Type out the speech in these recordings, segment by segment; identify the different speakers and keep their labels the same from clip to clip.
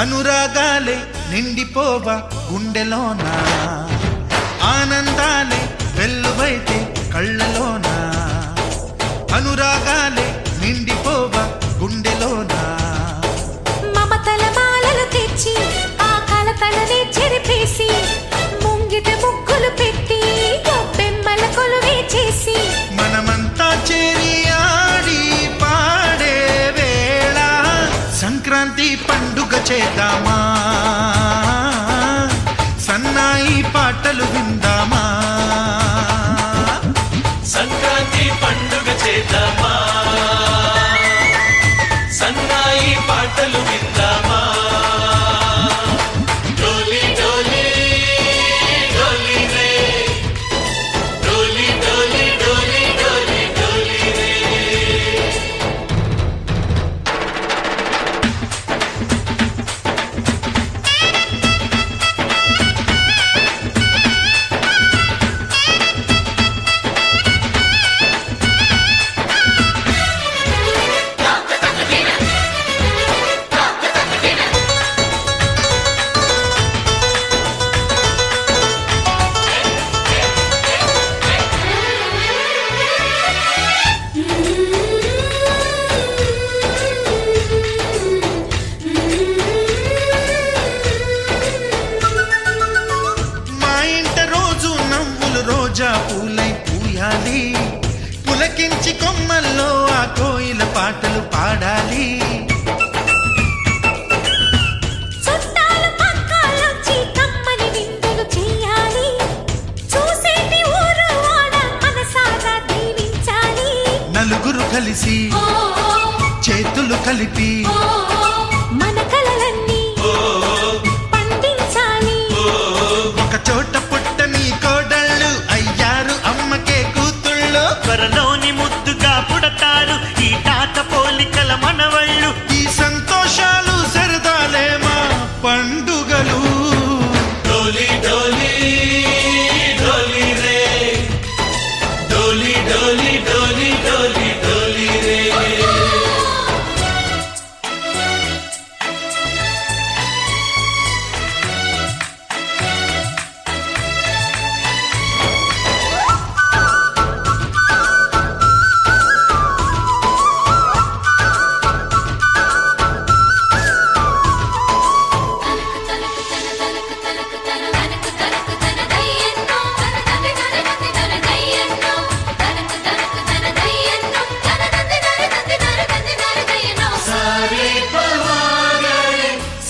Speaker 1: అనురాగాలే నిండిపోవ గుండెలోన, ఆనందాలే వెల్లువైతే కళ్ళలోన. అనురాగాలే నిండిపోవ గుండెలోన,
Speaker 2: మమతల మాలలు తెచ్చి ఆ కలతలనే చెరిపేసి, ముంగిట ముగ్గులు పెట్టి గొప్పెమ్మల కొలువే చేసి,
Speaker 1: మనమంతా చేరి ఆడి పాడే వేళ సంక్రాంతి పండుగ చేద్దామా, సన్నాయి పాటలు విందామా.
Speaker 3: సంక్రాంతి పండుగ చేద్దామా, సన్నాయి పాటలు విందామా. డోలి డోలి డోలి రే, డోలి డోలి డోలి డోలి డోలి రే.
Speaker 1: రోజా పూలై పూయాలి, పులకించి కొమ్మల్లో ఆ కోయిల పాటలు పాడాలి.
Speaker 2: చుట్టాలు పక్కాలొచ్చి కమ్మని విందులు చేయాలి, చూసేటి ఊరు వాడ మనసారా దీవించాలి.
Speaker 1: నలుగురు కలిసి చేతులు కలిపి
Speaker 2: మన కలలన్నీ పండించాలి.
Speaker 1: ఒక చోట పుట్టని కోడళ్ళు అయ్యారు అమ్మకే కూతుళ్ళు,
Speaker 3: త్వరలోని ముద్దుగా పుడతారు ఈ తాత పోలికల మనవళ్ళు.
Speaker 1: ఈ సంతోషాలు సరదాలే మా పండుగలు.
Speaker 3: డోలి డోలి డోలి రే, డోలి డోలి డోలి డోలి డోలి రే.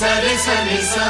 Speaker 3: సరే సరి సా